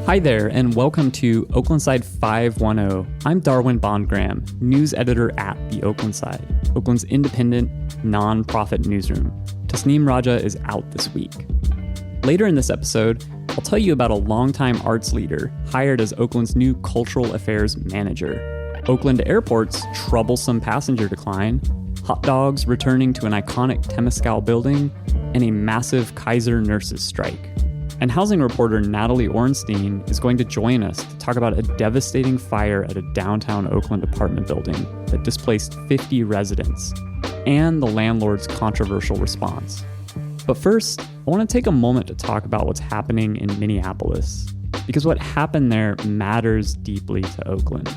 Hi there, and welcome to Oakland Side 510. I'm Darwin BondGraham, news editor at the Oakland Side, Oakland's independent, non-profit newsroom. Tasneem Raja is out this week. Later in this episode, I'll tell you about a longtime arts leader hired as Oakland's new cultural affairs manager, Oakland Airport's troublesome passenger decline, hot dogs returning to an iconic Temescal building, and a massive Kaiser nurses strike. And housing reporter Natalie Orenstein is going to join us to talk about a devastating fire at a downtown Oakland apartment building that displaced 50 residents, and the landlord's controversial response. But first, I want to take a moment to talk about what's happening in Minneapolis, because what happened there matters deeply to Oakland.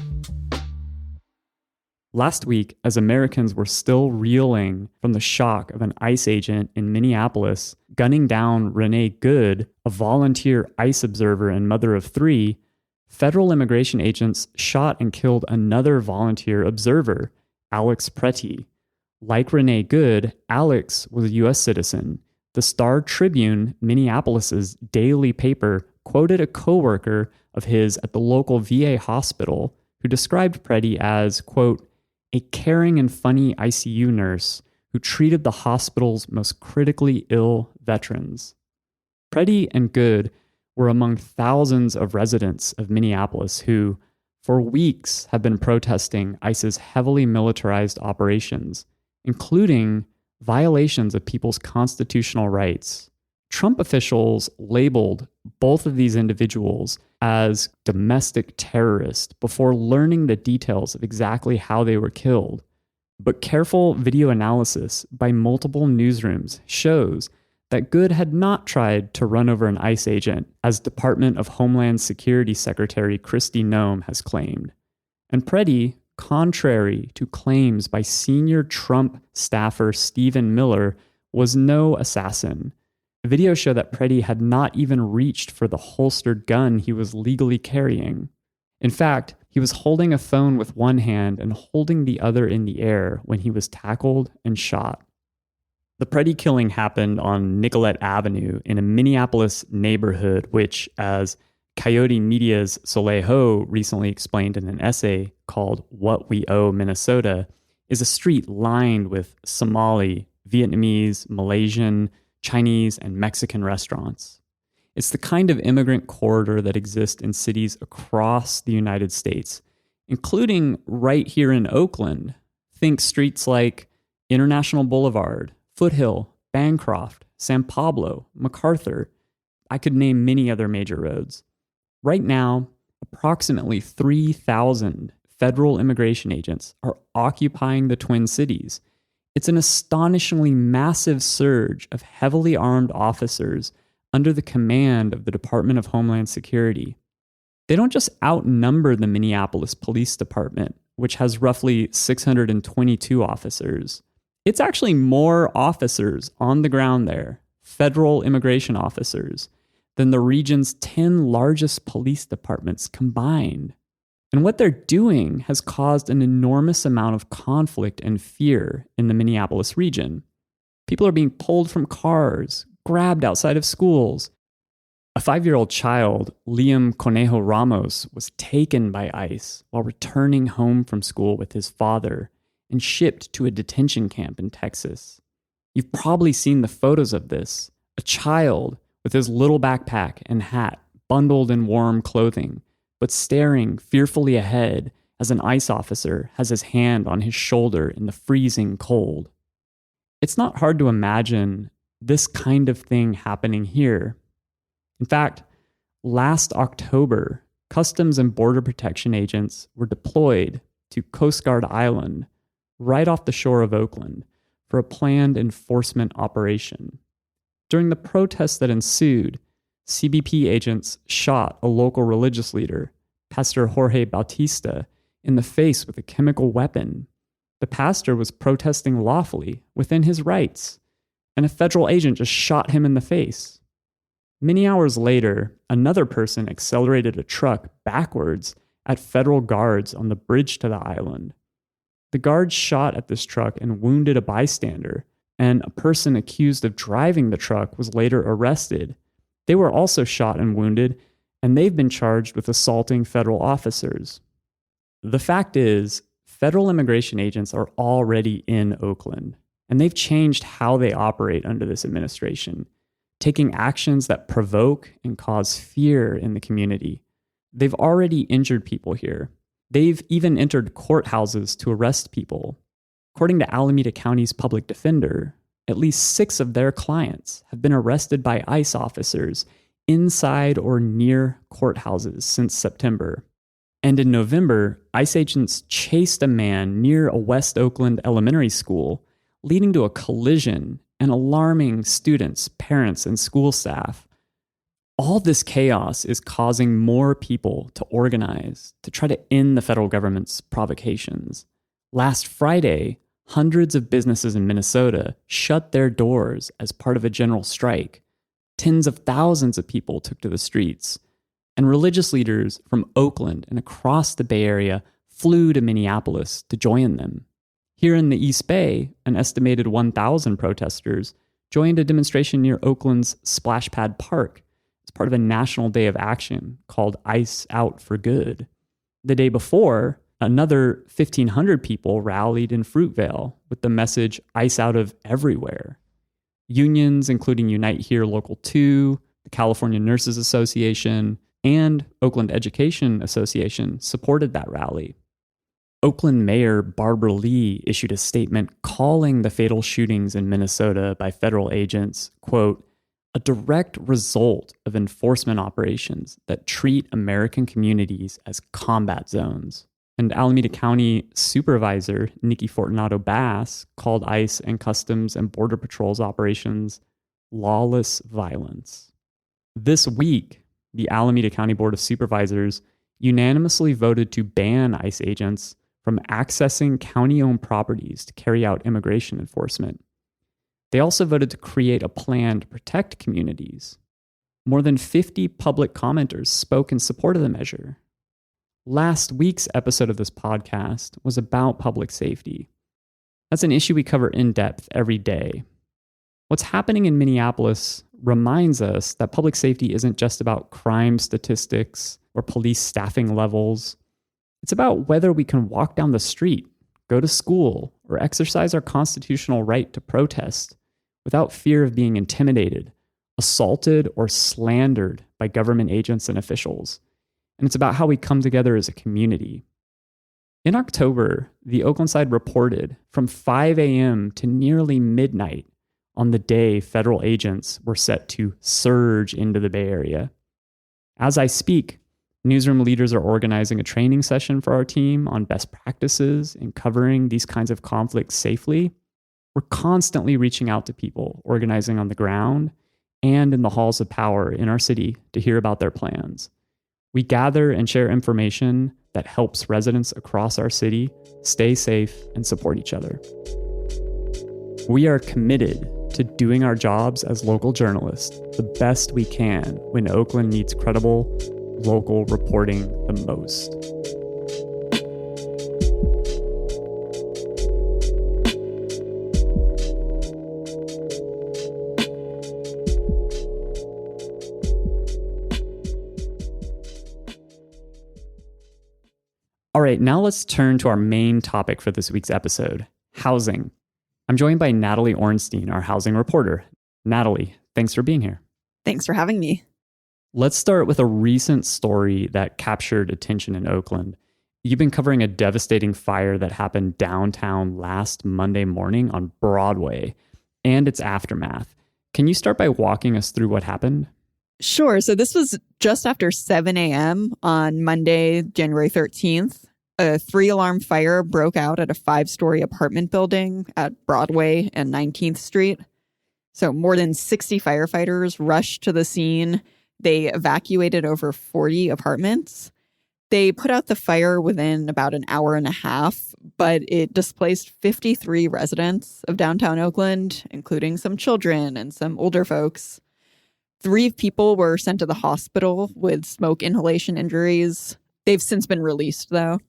Last week, as Americans were still reeling from the shock of an ICE agent in Minneapolis gunning down Renee Good, a volunteer ICE observer and mother of three, federal immigration agents shot and killed another volunteer observer, Alex Pretti. Like Renee Good, Alex was a U.S. citizen. The Star Tribune, Minneapolis's daily paper, quoted a coworker of his at the local VA hospital who described Pretti as, quote, a caring and funny ICU nurse who treated the hospital's most critically ill veterans. Pretti and Good were among thousands of residents of Minneapolis who, for weeks, have been protesting ICE's heavily militarized operations, including violations of people's constitutional rights. Trump officials labeled both of these individuals as domestic terrorists before learning the details of exactly how they were killed. But careful video analysis by multiple newsrooms shows that Good had not tried to run over an ICE agent, as Department of Homeland Security Secretary Kristi Noem has claimed. And Pretti, contrary to claims by senior Trump staffer Stephen Miller, was no assassin. Videos show that Pretti had not even reached for the holstered gun he was legally carrying. In fact, he was holding a phone with one hand and holding the other in the air when he was tackled and shot. The Pretti killing happened on Nicollet Avenue in a Minneapolis neighborhood which, as Coyote Media's Soleil Ho recently explained in an essay called What We Owe Minnesota, is a street lined with Somali, Vietnamese, Malaysian, Chinese, and Mexican restaurants. It's the kind of immigrant corridor that exists in cities across the United States, including right here in Oakland. Think streets like International Boulevard, Foothill, Bancroft, San Pablo, MacArthur. I could name many other major roads. Right now, approximately 3,000 federal immigration agents are occupying the Twin Cities. It's an astonishingly massive surge of heavily armed officers under the command of the Department of Homeland Security. They don't just outnumber the Minneapolis Police Department, which has roughly 622 officers. It's actually more officers on the ground there, federal immigration officers, than the region's 10 largest police departments combined. And what they're doing has caused an enormous amount of conflict and fear in the Minneapolis region. People are being pulled from cars, grabbed outside of schools. A 5-year-old child, Liam Conejo Ramos, was taken by ICE while returning home from school with his father and shipped to a detention camp in Texas. You've probably seen the photos of this. A child with his little backpack and hat, bundled in warm clothing, but staring fearfully ahead as an ICE officer has his hand on his shoulder in the freezing cold. It's not hard to imagine this kind of thing happening here. In fact, last October, Customs and Border Protection agents were deployed to Coast Guard Island, right off the shore of Oakland, for a planned enforcement operation. During the protests that ensued, CBP agents shot a local religious leader, Pastor Jorge Bautista, in the face with a chemical weapon. The pastor was protesting lawfully within his rights, and a federal agent just shot him in the face. Many hours later, another person accelerated a truck backwards at federal guards on the bridge to the island. The guards shot at this truck and wounded a bystander, and a person accused of driving the truck was later arrested. They were also shot and wounded, and they've been charged with assaulting federal officers. The fact is, federal immigration agents are already in Oakland, and they've changed how they operate under this administration, taking actions that provoke and cause fear in the community. They've already injured people here. They've even entered courthouses to arrest people. According to Alameda County's public defender, at least 6 of their clients have been arrested by ICE officers inside or near courthouses since September. And in November, ICE agents chased a man near a West Oakland elementary school, leading to a collision and alarming students, parents, and school staff. All this chaos is causing more people to organize to try to end the federal government's provocations. Last Friday, hundreds of businesses in Minnesota shut their doors as part of a general strike. Tens of thousands of people took to the streets, and religious leaders from Oakland and across the Bay Area flew to Minneapolis to join them. Here in the East Bay, an estimated 1,000 protesters joined a demonstration near Oakland's Splash Pad Park as part of a national day of action called ICE Out for Good. The day before, another 1,500 people rallied in Fruitvale with the message ICE out of everywhere. Unions, including Unite Here Local 2, the California Nurses Association, and Oakland Education Association supported that rally. Oakland Mayor Barbara Lee issued a statement calling the fatal shootings in Minnesota by federal agents, quote, a direct result of enforcement operations that treat American communities as combat zones. And Alameda County Supervisor Nikki Fortunato Bass called ICE and Customs and Border Patrol's operations lawless violence. This week, the Alameda County Board of Supervisors unanimously voted to ban ICE agents from accessing county-owned properties to carry out immigration enforcement. They also voted to create a plan to protect communities. More than 50 public commenters spoke in support of the measure. Last week's episode of this podcast was about public safety. That's an issue we cover in depth every day. What's happening in Minneapolis reminds us that public safety isn't just about crime statistics or police staffing levels. It's about whether we can walk down the street, go to school, or exercise our constitutional right to protest without fear of being intimidated, assaulted, or slandered by government agents and officials. And it's about how we come together as a community. In October, the Oakland Side reported from 5 a.m. to nearly midnight on the day federal agents were set to surge into the Bay Area. As I speak, newsroom leaders are organizing a training session for our team on best practices in covering these kinds of conflicts safely. We're constantly reaching out to people organizing on the ground and in the halls of power in our city to hear about their plans. We gather and share information that helps residents across our city stay safe and support each other. We are committed to doing our jobs as local journalists the best we can when Oakland needs credible local reporting the most. All right, now let's turn to our main topic for this week's episode, housing. I'm joined by Natalie Orenstein, our housing reporter. Natalie, thanks for being here. Thanks for having me. Let's start with a recent story that captured attention in Oakland. You've been covering a devastating fire that happened downtown last Monday morning on Broadway and its aftermath. Can you start by walking us through what happened? Sure. So this was just after 7 a.m. on Monday, January 13th. A 3-alarm fire broke out at a 5-story apartment building at Broadway and 19th Street. So more than 60 firefighters rushed to the scene. They evacuated over 40 apartments. They put out the fire within about an hour and a half, but it displaced 53 residents of downtown Oakland, including some children and some older folks. 3 people were sent to the hospital with smoke inhalation injuries. They've since been released, though.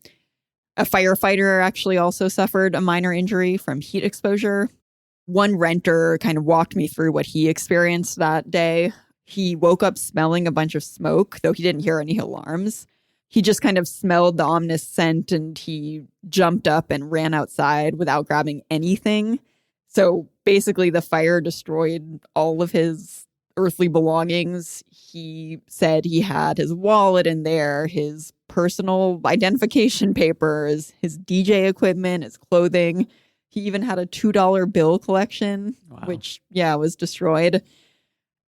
A firefighter actually also suffered a minor injury from heat exposure. One renter kind of walked me through what he experienced that day. He woke up smelling a bunch of smoke, though he didn't hear any alarms. He just kind of smelled the ominous scent and he jumped up and ran outside without grabbing anything. So basically, the fire destroyed all of his earthly belongings. He said he had his wallet in there, his personal identification papers, his DJ equipment, his clothing. He even had a $2 bill collection, which, was destroyed.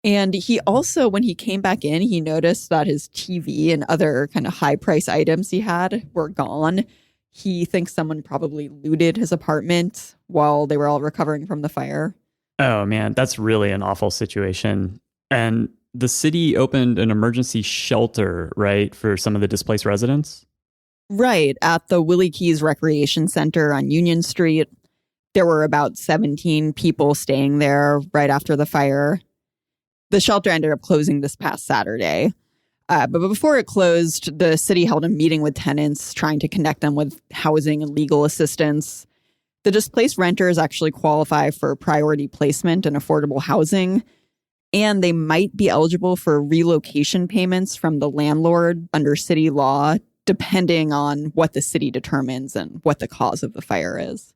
And he also, when he came back in, he noticed that his TV and other kind of high price items he had were gone. He thinks someone probably looted his apartment while they were all recovering from the fire. Oh, man, that's really an awful situation. And the city opened an emergency shelter, right, for some of the displaced residents? Right, at the Willie Keys Recreation Center on Union Street. There were about 17 people staying there right after the fire. The shelter ended up closing this past Saturday. But before it closed, the city held a meeting with tenants trying to connect them with housing and legal assistance. The displaced renters actually qualify for priority placement and affordable housing, and they might be eligible for relocation payments from the landlord under city law, depending on what the city determines and what the cause of the fire is.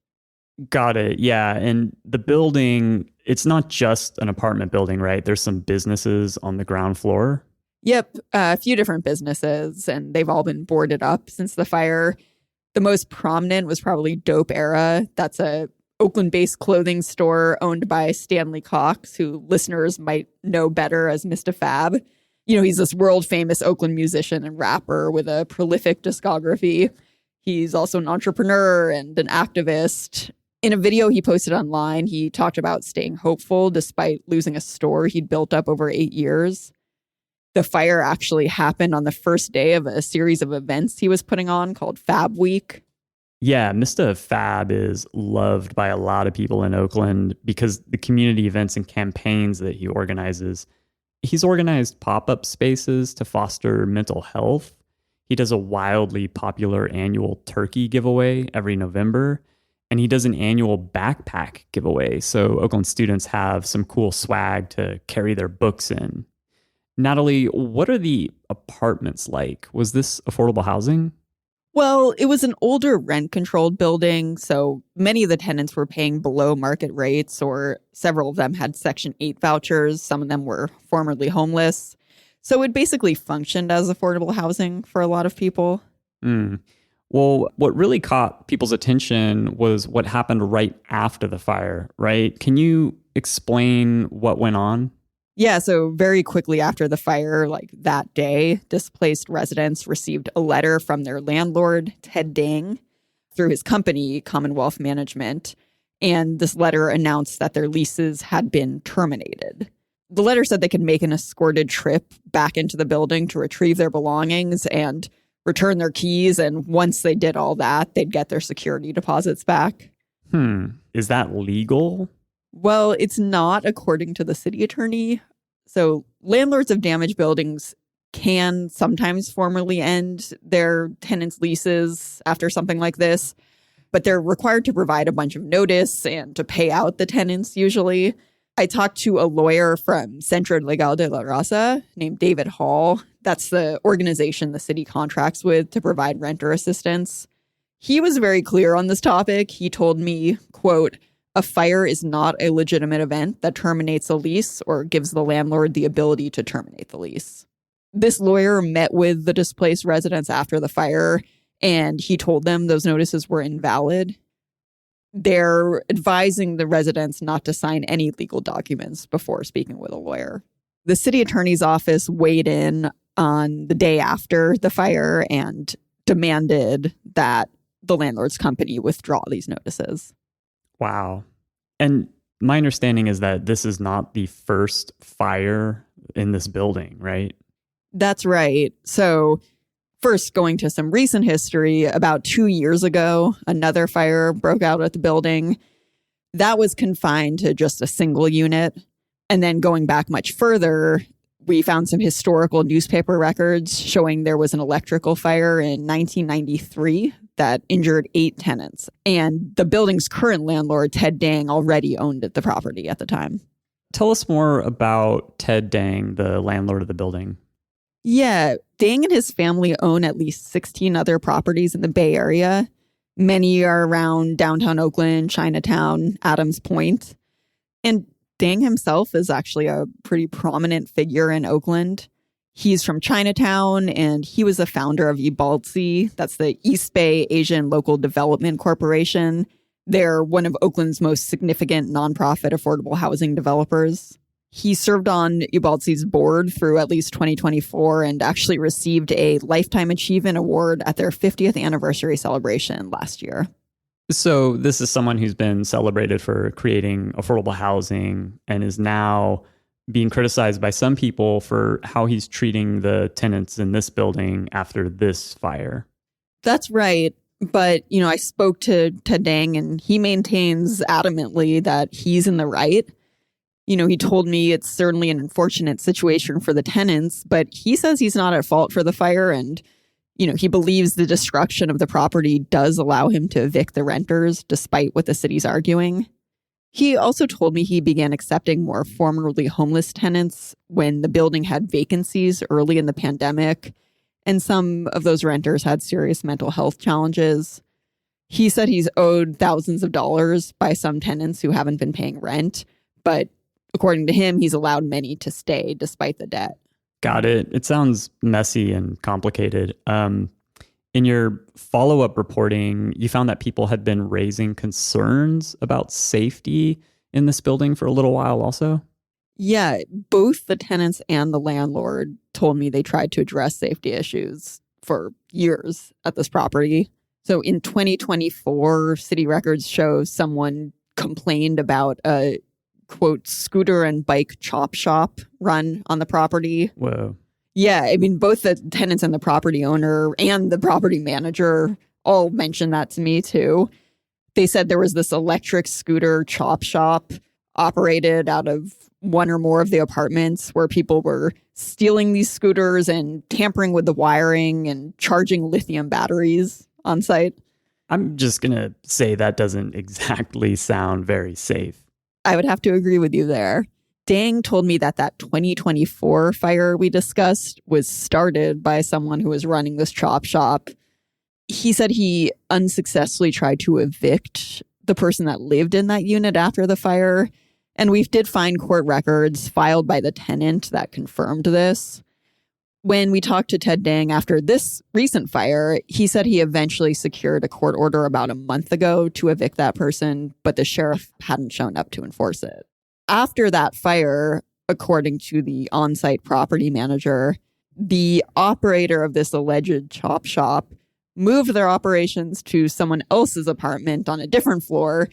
Got it. Yeah. And the building, it's not just an apartment building, right? There's some businesses on the ground floor. Yep. A few different businesses, and they've all been boarded up since the fire. The most prominent was probably Dope Era. That's a Oakland-based clothing store owned by Stanley Cox, who listeners might know better as Mr. Fab. You know, he's this world-famous Oakland musician and rapper with a prolific discography. He's also an entrepreneur and an activist. In a video he posted online, he talked about staying hopeful despite losing a store he'd built up over 8 years. The fire actually happened on the first day of a series of events he was putting on called Fab Week. Yeah, Mr. Fab is loved by a lot of people in Oakland because the community events and campaigns that he organizes. He's organized pop-up spaces to foster mental health. He does a wildly popular annual turkey giveaway every November. And he does an annual backpack giveaway, so Oakland students have some cool swag to carry their books in. Natalie, what are the apartments like? Was this affordable housing? Well, it was an older rent-controlled building, so many of the tenants were paying below market rates, or several of them had Section 8 vouchers. Some of them were formerly homeless. So it basically functioned as affordable housing for a lot of people. Well, what really caught people's attention was what happened right after the fire, right? Can you explain what went on? Yeah, so very quickly after the fire, like that day, displaced residents received a letter from their landlord, Ted Dang, through his company, Commonwealth Management. And this letter announced that their leases had been terminated. The letter said they could make an escorted trip back into the building to retrieve their belongings and return their keys, and once they did all that, they'd get their security deposits back. Is that legal? Well, it's not, according to the city attorney. So landlords of damaged buildings can sometimes formally end their tenants' leases after something like this, but they're required to provide a bunch of notice and to pay out the tenants usually. I talked to a lawyer from Centro Legal de la Raza named David Hall. That's the organization the city contracts with to provide renter assistance. He was very clear on this topic. He told me, quote, "A fire is not a legitimate event that terminates a lease or gives the landlord the ability to terminate the lease." This lawyer met with the displaced residents after the fire, and he told them those notices were invalid. They're advising the residents not to sign any legal documents before speaking with a lawyer. The city attorney's office weighed in on the day after the fire and demanded that the landlord's company withdraw these notices. Wow. And my understanding is that this is not the first fire in this building, right? That's right. So first, going to some recent history, about 2 years ago, another fire broke out at the building. That was confined to just a single unit. And then going back much further, we found some historical newspaper records showing there was an electrical fire in 1993 that injured 8 tenants. And the building's current landlord, Ted Dang, already owned the property at the time. Tell us more about Ted Dang, the landlord of the building. Yeah, Dang and his family own at least 16 other properties in the Bay Area. Many are around downtown Oakland, Chinatown, Adams Point. And Dang himself is actually a pretty prominent figure in Oakland. He's from Chinatown, and he was the founder of EBALTSI. That's the East Bay Asian Local Development Corporation. They're one of Oakland's most significant nonprofit affordable housing developers. He served on EBALTSI's board through at least 2024 and actually received a Lifetime Achievement Award at their 50th anniversary celebration last year. So this is someone who's been celebrated for creating affordable housing and is now being criticized by some people for how he's treating the tenants in this building after this fire. That's right. But, I spoke to Dang, and he maintains adamantly that he's in the right. He told me it's certainly an unfortunate situation for the tenants, but he says he's not at fault for the fire. And, he believes the destruction of the property does allow him to evict the renters, despite what the city's arguing. He also told me he began accepting more formerly homeless tenants when the building had vacancies early in the pandemic, and some of those renters had serious mental health challenges. He said he's owed thousands of dollars by some tenants who haven't been paying rent, but according to him, he's allowed many to stay despite the debt. Got it. It sounds messy and complicated. In your follow-up reporting, you found that people had been raising concerns about safety in this building for a little while also? Yeah, both the tenants and the landlord told me they tried to address safety issues for years at this property. So in 2024, city records show someone complained about a, quote, scooter and bike chop shop run on the property. Whoa. Yeah, both the tenants and the property owner and the property manager all mentioned that to me, too. They said there was this electric scooter chop shop operated out of one or more of the apartments where people were stealing these scooters and tampering with the wiring and charging lithium batteries on site. I'm just going to say that doesn't exactly sound very safe. I would have to agree with you there. Dang told me that 2024 fire we discussed was started by someone who was running this chop shop. He said he unsuccessfully tried to evict the person that lived in that unit after the fire. And we did find court records filed by the tenant that confirmed this. When we talked to Ted Dang after this recent fire, he said he eventually secured a court order about a month ago to evict that person, but the sheriff hadn't shown up to enforce it. After that fire, according to the on-site property manager, the operator of this alleged chop shop moved their operations to someone else's apartment on a different floor,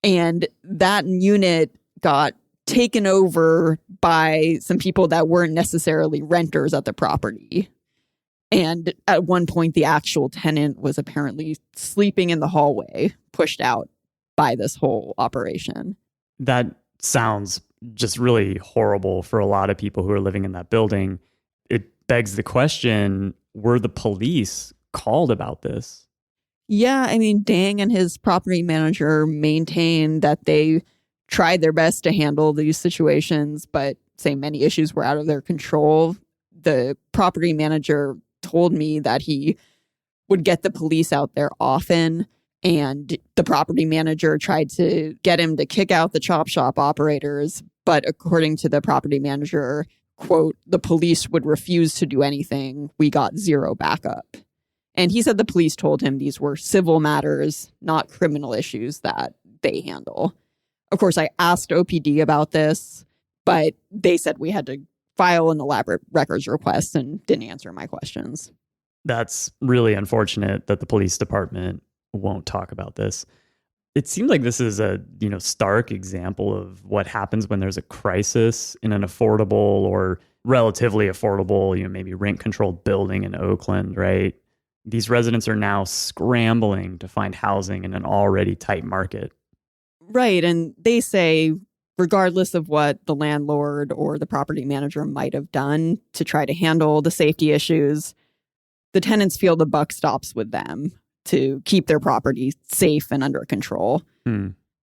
and that unit got taken over by some people that weren't necessarily renters at the property. And at one point, the actual tenant was apparently sleeping in the hallway, pushed out by this whole operation. That sounds just really horrible for a lot of people who are living in that building. It begs the question, were the police called about this? Yeah, Dang and his property manager maintained that they tried their best to handle these situations, but say many issues were out of their control. The property manager told me that he would get the police out there often, and the property manager tried to get him to kick out the chop shop operators. But according to the property manager, quote, the police would refuse to do anything. We got zero backup. And he said the police told him these were civil matters, not criminal issues that they handle. Of course, I asked OPD about this, but they said we had to file an elaborate records request and didn't answer my questions. That's really unfortunate that the police department won't talk about this. It seems like this is a, stark example of what happens when there's a crisis in an affordable or relatively affordable, maybe rent-controlled building in Oakland, right? These residents are now scrambling to find housing in an already tight market. Right. And they say, regardless of what the landlord or the property manager might have done to try to handle the safety issues, the tenants feel the buck stops with them to keep their property safe and under control.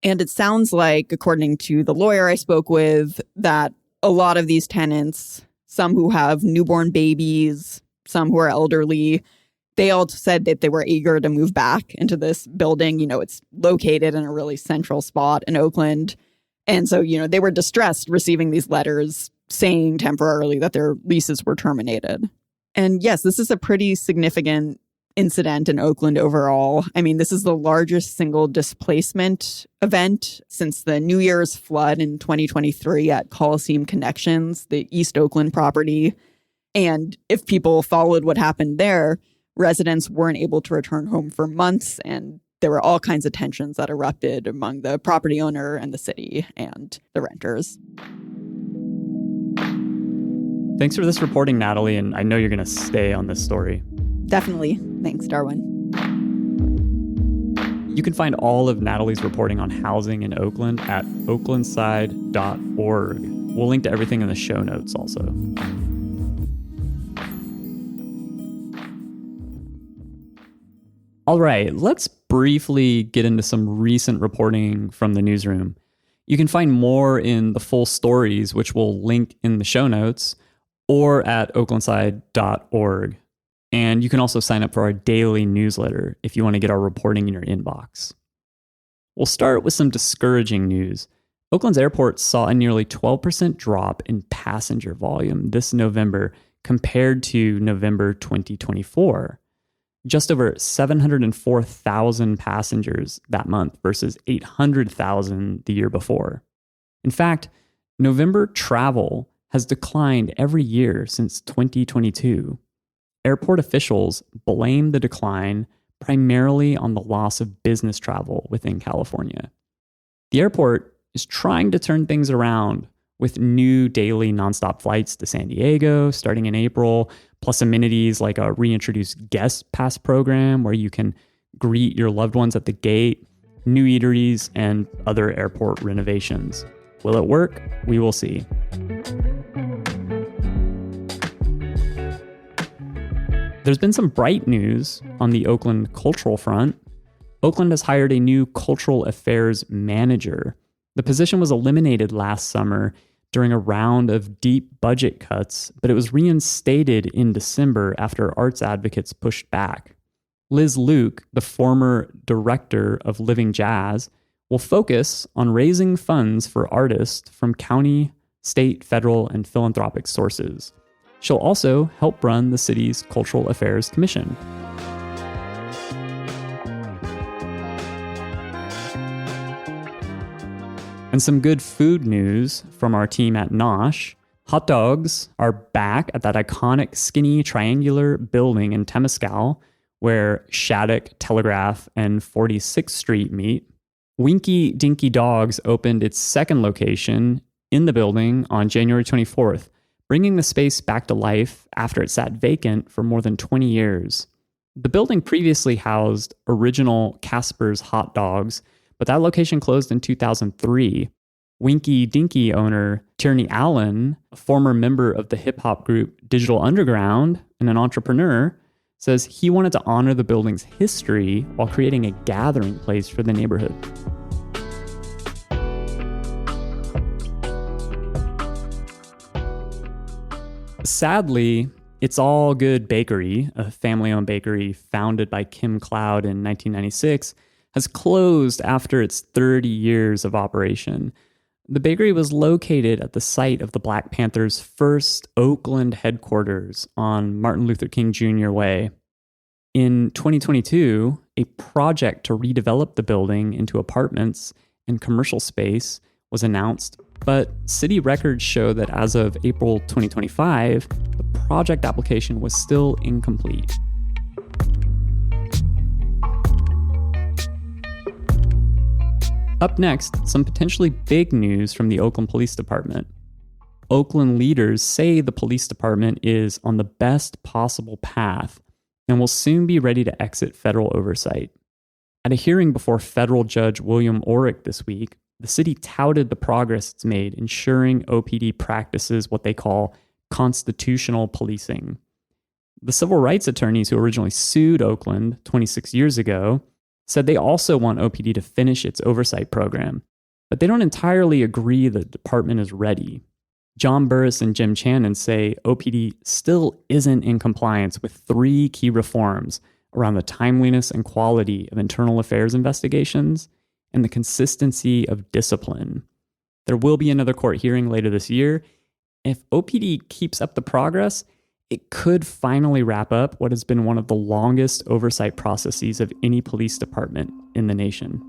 And it sounds like, according to the lawyer I spoke with, that a lot of these tenants, some who have newborn babies, some who are elderly, they all said that they were eager to move back into this building. It's located in a really central spot in Oakland. And so, they were distressed receiving these letters saying temporarily that their leases were terminated. And yes, this is a pretty significant incident in Oakland overall. I mean, this is the largest single displacement event since the New Year's flood in 2023 at Coliseum Connections, the East Oakland property. And if people followed what happened there, residents weren't able to return home for months, and there were all kinds of tensions that erupted among the property owner and the city and the renters. Thanks for this reporting, Natalie, and I know you're going to stay on this story. Definitely. Thanks, Darwin. You can find all of Natalie's reporting on housing in Oakland at oaklandside.org. We'll link to everything in the show notes also. All right, let's briefly get into some recent reporting from the newsroom. You can find more in the full stories, which we'll link in the show notes, or at oaklandside.org. And you can also sign up for our daily newsletter if you want to get our reporting in your inbox. We'll start with some discouraging news. Oakland's airport saw a nearly 12% drop in passenger volume this November compared to November 2024. Just over 704,000 passengers that month versus 800,000 the year before. In fact, November travel has declined every year since 2022. Airport officials blame the decline primarily on the loss of business travel within California. The airport is trying to turn things around with new daily nonstop flights to San Diego starting in April, plus amenities like a reintroduced guest pass program where you can greet your loved ones at the gate, new eateries, and other airport renovations. Will it work? We will see. There's been some bright news on the Oakland cultural front. Oakland has hired a new cultural affairs manager. The position was eliminated last summer during a round of deep budget cuts, but it was reinstated in December after arts advocates pushed back. Liz Luke, the former director of Living Jazz, will focus on raising funds for artists from county, state, federal, and philanthropic sources. She'll also help run the city's Cultural Affairs Commission. And some good food news from our team at Nosh. Hot dogs are back at that iconic skinny triangular building in Temescal where Shattuck, Telegraph, and 46th Street meet. Winky Dinky Dogs opened its second location in the building on January 24th, bringing the space back to life after it sat vacant for more than 20 years. The building previously housed original Casper's hot dogs, but that location closed in 2003. Winky Dinky owner Tierney Allen, a former member of the hip-hop group Digital Underground and an entrepreneur, says he wanted to honor the building's history while creating a gathering place for the neighborhood. Sadly, It's All Good Bakery, a family-owned bakery founded by Kim Cloud in 1996, has closed after its 30 years of operation. The bakery was located at the site of the Black Panthers' first Oakland headquarters on Martin Luther King Jr. Way. In 2022, a project to redevelop the building into apartments and commercial space was announced, but city records show that as of April 2025, the project application was still incomplete. Up next, some potentially big news from the Oakland Police Department. Oakland leaders say the police department is on the best possible path and will soon be ready to exit federal oversight. At a hearing before federal judge William Orrick this week, the city touted the progress it's made ensuring OPD practices what they call constitutional policing. The civil rights attorneys who originally sued Oakland 26 years ago said they also want OPD to finish its oversight program, but they don't entirely agree the department is ready. John Burris and Jim Channon say OPD still isn't in compliance with 3 key reforms around the timeliness and quality of internal affairs investigations and the consistency of discipline. There will be another court hearing later this year. If OPD keeps up the progress, it could finally wrap up what has been one of the longest oversight processes of any police department in the nation.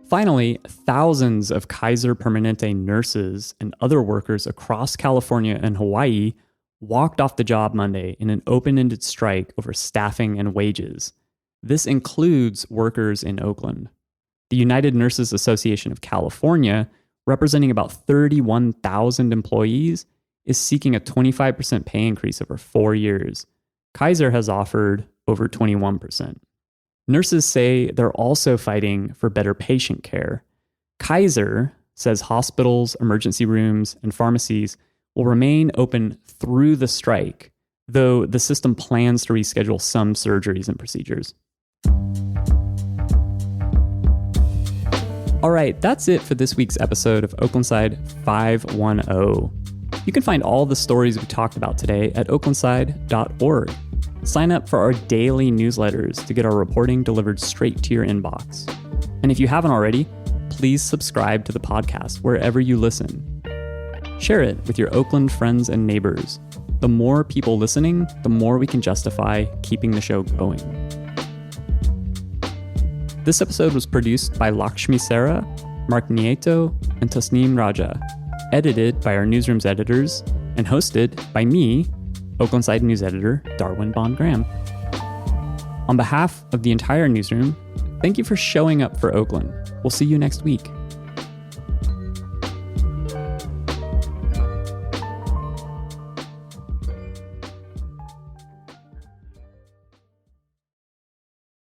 Finally, thousands of Kaiser Permanente nurses and other workers across California and Hawaii walked off the job Monday in an open-ended strike over staffing and wages. This includes workers in Oakland. The United Nurses Association of California, representing about 31,000 employees, is seeking a 25% pay increase over 4 years. Kaiser has offered over 21%. Nurses say they're also fighting for better patient care. Kaiser says hospitals, emergency rooms, and pharmacies will remain open through the strike, though the system plans to reschedule some surgeries and procedures. All right, that's it for this week's episode of Oaklandside 510. You can find all the stories we talked about today at oaklandside.org. Sign up for our daily newsletters to get our reporting delivered straight to your inbox. And if you haven't already, please subscribe to the podcast wherever you listen. Share it with your Oakland friends and neighbors. The more people listening, the more we can justify keeping the show going. This episode was produced by Lakshmi Sara, Mark Nieto, and Tasneem Raja, edited by our newsroom's editors, and hosted by me, Oaklandside News Editor Darwin BondGraham. On behalf of the entire newsroom, thank you for showing up for Oakland. We'll see you next week.